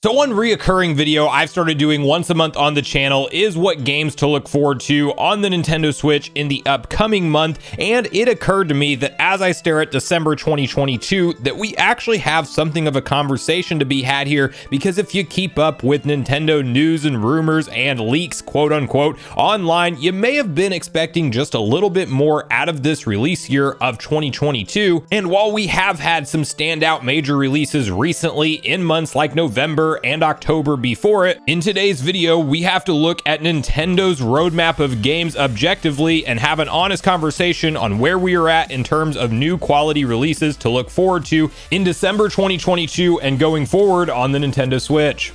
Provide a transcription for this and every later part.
So one reoccurring video I've started doing once a month on the channel is what games to look forward to on the Nintendo Switch in the upcoming month, and it occurred to me that as I stare at December 2022 that we actually have something of a conversation to be had here, because if you keep up with Nintendo news and rumors and leaks, quote unquote, online, you may have been expecting just a little bit more out of this release year of 2022. And while we have had some standout major releases recently in months like November and October before it, in today's video we have to look at Nintendo's roadmap of games objectively and have an honest conversation on where we are at in terms of new quality releases to look forward to in December 2022 and going forward on the Nintendo Switch.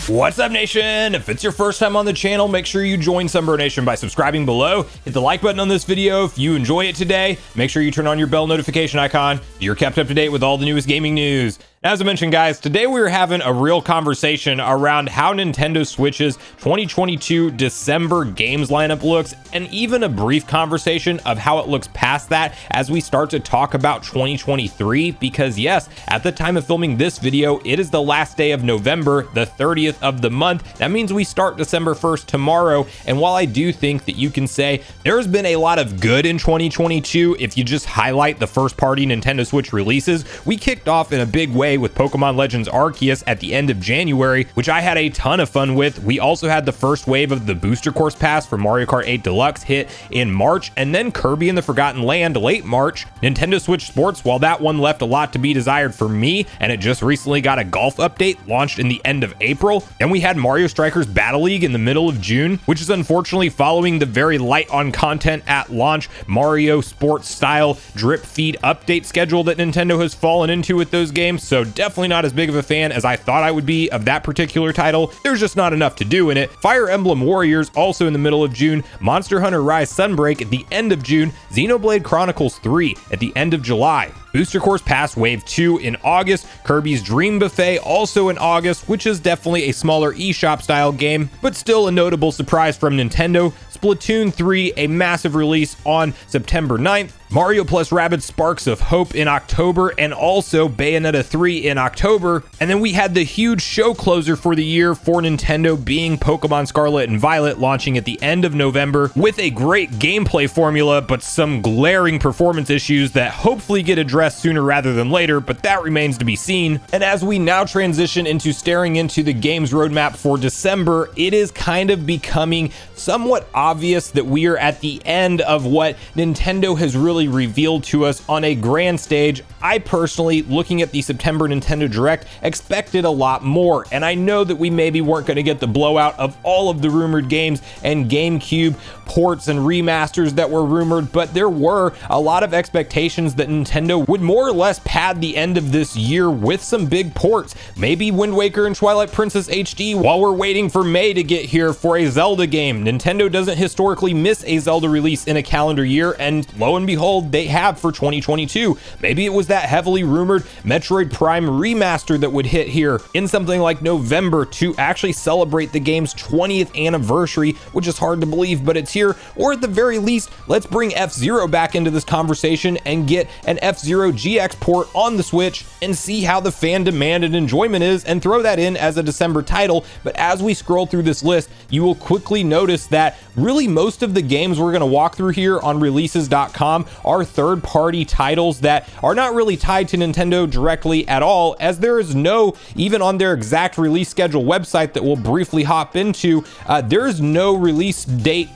What's up, Nation? If it's your first time on the channel, make sure you join Sunbro Nation by subscribing below. Hit the like button on this video if you enjoy it today. Make sure you turn on your bell notification icon. You're kept up to date with all the newest gaming news. As I mentioned, guys, today we were having a real conversation around how Nintendo Switch's 2022 December games lineup looks, and even a brief conversation of how it looks past that as we start to talk about 2023, because yes, at the time of filming this video, it is the last day of November, the 30th of the month. That means we start December 1st tomorrow, and while I do think that you can say there's been a lot of good in 2022 if you just highlight the first party Nintendo Switch releases, we kicked off in a big way with Pokemon Legends Arceus at the end of January, which I had a ton of fun with. We also had the first wave of the Booster Course Pass for Mario Kart 8 Deluxe hit in March, and then Kirby and the Forgotten Land late March. Nintendo Switch Sports, while that one left a lot to be desired for me, and it just recently got a golf update launched in the end of April. Then we had Mario Strikers Battle League in the middle of June, which is unfortunately following the very light on content at launch Mario Sports style drip feed update schedule that Nintendo has fallen into with those games. So definitely not as big of a fan as I thought I would be of that particular title. There's just not enough to do in it. Fire Emblem Warriors also in the middle of June, Monster Hunter Rise Sunbreak at the end of June, Xenoblade Chronicles 3 at the end of July. Booster Course Pass Wave 2 in August, Kirby's Dream Buffet also in August, which is definitely a smaller eShop style game, but still a notable surprise from Nintendo. Splatoon 3, a massive release on September 9th. Mario plus Rabbids Sparks of Hope in October, and also Bayonetta 3 in October. And then we had the huge show closer for the year for Nintendo being Pokemon Scarlet and Violet, launching at the end of November with a great gameplay formula, but some glaring performance issues that hopefully get addressed sooner rather than later, but that remains to be seen. And as we now transition into staring into the games roadmap for December, it is kind of becoming somewhat obvious that we are at the end of what Nintendo has really revealed to us on a grand stage. I personally, looking at the September Nintendo Direct, expected a lot more, and I know that we maybe weren't going to get the blowout of all of the rumored games and GameCube ports and remasters that were rumored, but there were a lot of expectations that Nintendo would more or less pad the end of this year with some big ports. Maybe Wind Waker and Twilight Princess HD while we're waiting for May to get here for a Zelda game. Nintendo doesn't historically miss a Zelda release in a calendar year, and lo and behold, they have for 2022. Maybe it was that heavily rumored Metroid Prime remaster that would hit here in something like November to actually celebrate the game's 20th anniversary, which is hard to believe, but it's here. Or at the very least, let's bring F-Zero back into this conversation and get an F-Zero GX port on the Switch and see how the fan demand and enjoyment is, and throw that in as a December title. But as we scroll through this list, you will quickly notice that really most of the games we're going to walk through here on releases.com are third-party titles that are not really tied to Nintendo directly at all, as there is no, even on their exact release schedule website that we'll briefly hop into, there is no release date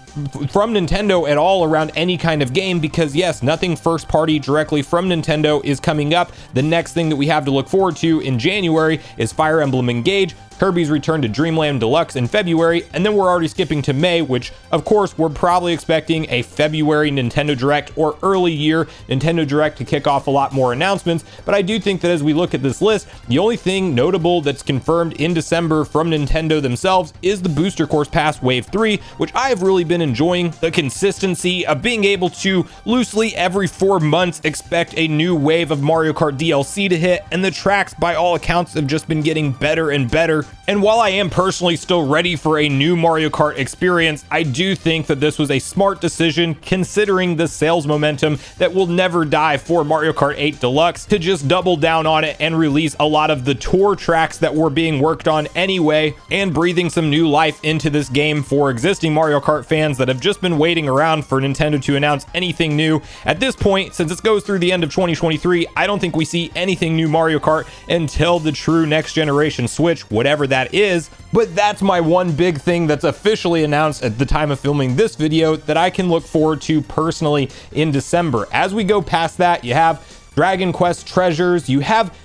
from Nintendo at all around any kind of game, because yes, nothing first party directly from Nintendo is coming up. The next thing that we have to look forward to in January is Fire Emblem Engage, Kirby's Return to Dreamland Deluxe in February, and then we're already skipping to May, which of course we're probably expecting a February Nintendo Direct or early year Nintendo Direct to kick off a lot more announcements. But I do think that as we look at this list, the only thing notable that's confirmed in December from Nintendo themselves is the Booster Course Pass Wave 3, which I have really been been enjoying the consistency of being able to loosely every 4 months expect a new wave of Mario Kart DLC to hit, and the tracks by all accounts have just been getting better and better. And while I am personally still ready for a new Mario Kart experience, I do think that this was a smart decision considering the sales momentum that will never die for Mario Kart 8 Deluxe to just double down on it and release a lot of the tour tracks that were being worked on anyway, and breathing some new life into this game for existing Mario Kart fans that have just been waiting around for Nintendo to announce anything new. At this point, since it goes through the end of 2023, I don't think we see anything new Mario Kart until the true next generation Switch, whatever that is. But that's my one big thing that's officially announced at the time of filming this video that I can look forward to personally in December. As we go past that, you have Dragon Quest Treasures, you have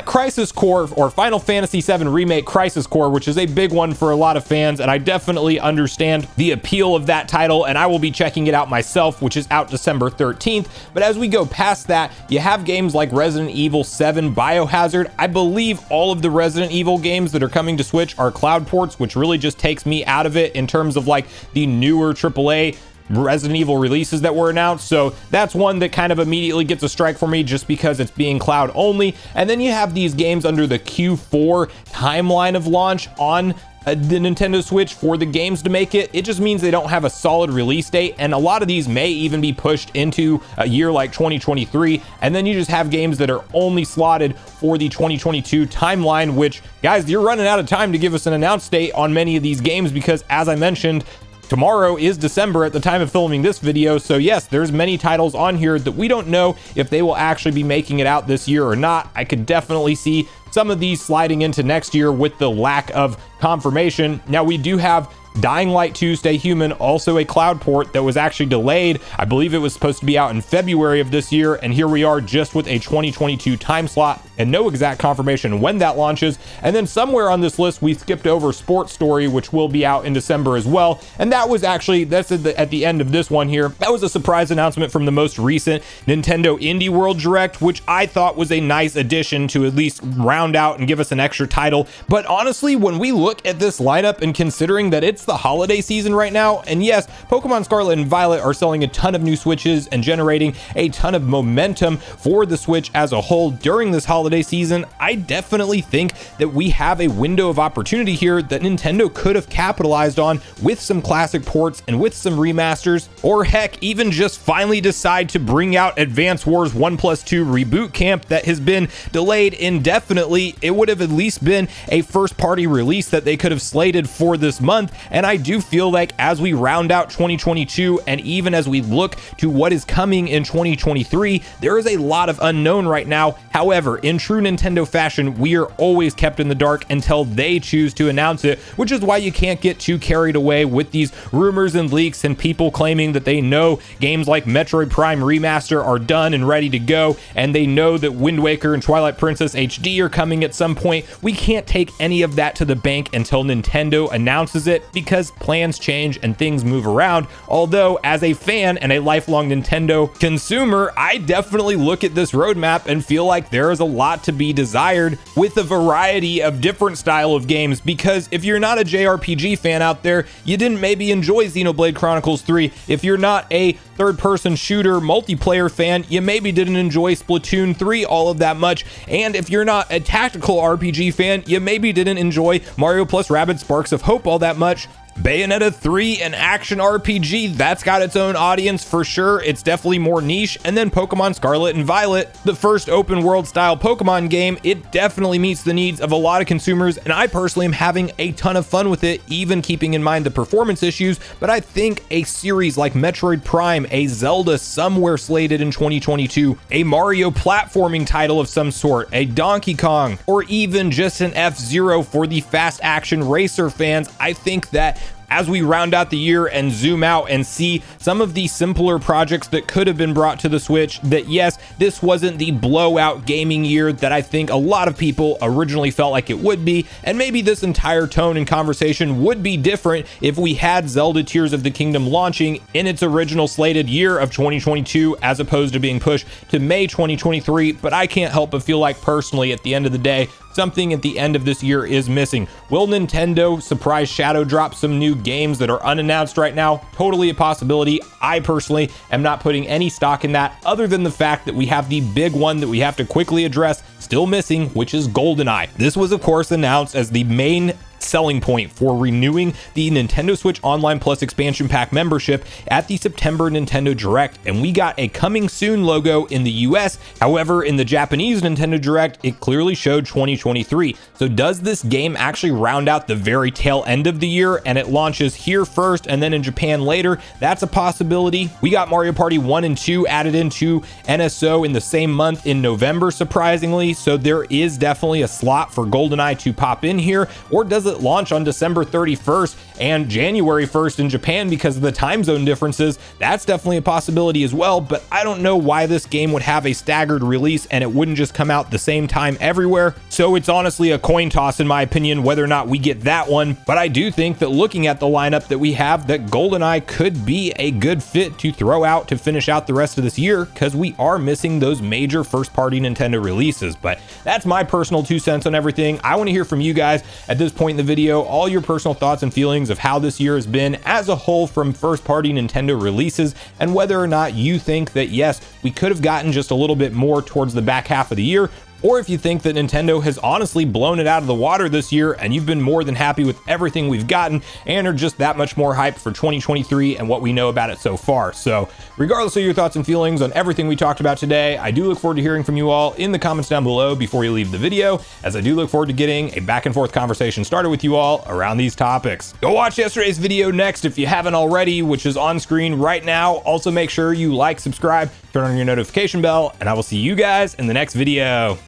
Crisis Core, or Final Fantasy VII Remake Crisis Core, which is a big one for a lot of fans, and I definitely understand the appeal of that title, and I will be checking it out myself, which is out December 13th. But as we go past that, you have games like Resident Evil 7 Biohazard. I believe all of the Resident Evil games that are coming to Switch are cloud ports, which really just takes me out of it in terms of like the newer AAA Resident Evil releases that were announced. So that's one that kind of immediately gets a strike for me just because it's being cloud only. And then you have these games under the Q4 timeline of launch on the Nintendo Switch for the games to make it. It just means they don't have a solid release date, and a lot of these may even be pushed into a year like 2023. And then you just have games that are only slotted for the 2022 timeline, which, guys, you're running out of time to give us an announce date on many of these games because, as I mentioned, tomorrow is December at the time of filming this video. So yes, there's many titles on here that we don't know if they will actually be making it out this year or not. I could definitely see some of these sliding into next year with the lack of confirmation. Now, we do have Dying Light 2 Stay Human, also a cloud port that was actually delayed. I believe it was supposed to be out in February of this year, and here we are just with a 2022 time slot and no exact confirmation when that launches. And then somewhere on this list we skipped over Sports Story, which will be out in December as well, and that was actually, that's at the end of this one here. That was a surprise announcement from the most recent Nintendo Indie World Direct, which I thought was a nice addition to at least round out and give us an extra title. But honestly, when we look at this lineup and considering that it's the holiday season right now, and yes, Pokemon Scarlet and Violet are selling a ton of new Switches and generating a ton of momentum for the Switch as a whole during this holiday season, I definitely think that we have a window of opportunity here that Nintendo could have capitalized on with some classic ports and with some remasters, or heck, even just finally decide to bring out Advance Wars 1+2 Reboot Camp that has been delayed indefinitely. It would have at least been a first party release that they could have slated for this month. And I do feel like as we round out 2022 and even as we look to what is coming in 2023, there is a lot of unknown right now. However, in true Nintendo fashion, we are always kept in the dark until they choose to announce it, which is why you can't get too carried away with these rumors and leaks and people claiming that they know games like Metroid Prime Remaster are done and ready to go, and they know that Wind Waker and Twilight Princess HD are coming at some point. We can't take any of that to the bank until Nintendo announces it, because plans change and things move around. Although, as a fan and a lifelong Nintendo consumer, I definitely look at this roadmap and feel like there is a lot to be desired with a variety of different style of games, because if you're not a JRPG fan out there, you didn't maybe enjoy Xenoblade Chronicles 3. If you're not a third-person shooter multiplayer fan, you maybe didn't enjoy Splatoon 3 all of that much. And if you're not a tactical RPG fan, you maybe didn't enjoy Mario plus Rabbids Sparks of Hope all that much. Bayonetta 3, an action RPG, that's got its own audience for sure. It's definitely more niche. And then Pokemon Scarlet and Violet, the first open world style Pokemon game, it definitely meets the needs of a lot of consumers, and I personally am having a ton of fun with it, even keeping in mind the performance issues. But I think a series like Metroid Prime, a Zelda somewhere slated in 2022, a Mario platforming title of some sort, a Donkey Kong, or even just an F-Zero for the fast action racer fans, I think that as we round out the year and zoom out and see some of the simpler projects that could have been brought to the Switch, that yes, this wasn't the blowout gaming year that I think a lot of people originally felt like it would be, and maybe this entire tone and conversation would be different if we had Zelda Tears of the Kingdom launching in its original slated year of 2022 as opposed to being pushed to May 2023. But I can't help but feel like personally at the end of the day, something at the end of this year is missing. Will Nintendo surprise shadow drop some new games that are unannounced right now? Totally a possibility. I personally am not putting any stock in that, other than the fact that we have the big one that we have to quickly address still missing, which is GoldenEye. This was of course announced as the main selling point for renewing the Nintendo Switch Online Plus expansion pack membership at the September Nintendo Direct, and we got a coming soon logo in the US. However, in the Japanese Nintendo Direct, it clearly showed 2023. So does this game actually round out the very tail end of the year and it launches here first and then in Japan later? That's a possibility. We got Mario Party 1 and 2 added into NSO in the same month in November, surprisingly, so there is definitely a slot for GoldenEye to pop in here. Or does it launch on December 31st and January 1st in Japan because of the time zone differences? That's definitely a possibility as well, but I don't know why this game would have a staggered release and it wouldn't just come out the same time everywhere. So it's honestly a coin toss in my opinion whether or not we get that one, but I do think that looking at the lineup that we have, that GoldenEye could be a good fit to throw out to finish out the rest of this year, because we are missing those major first party Nintendo releases. But that's my personal 2 cents on everything. I want to hear from you guys at this point in the video, all your personal thoughts and feelings of how this year has been as a whole from first party Nintendo releases, and whether or not you think that yes, we could have gotten just a little bit more towards the back half of the year, or if you think that Nintendo has honestly blown it out of the water this year and you've been more than happy with everything we've gotten and are just that much more hyped for 2023 and what we know about it so far. So regardless of your thoughts and feelings on everything we talked about today, I do look forward to hearing from you all in the comments down below before you leave the video, as I do look forward to getting a back and forth conversation started with you all around these topics. Go watch yesterday's video next if you haven't already, which is on screen right now. Also make sure you like, subscribe, turn on your notification bell, and I will see you guys in the next video.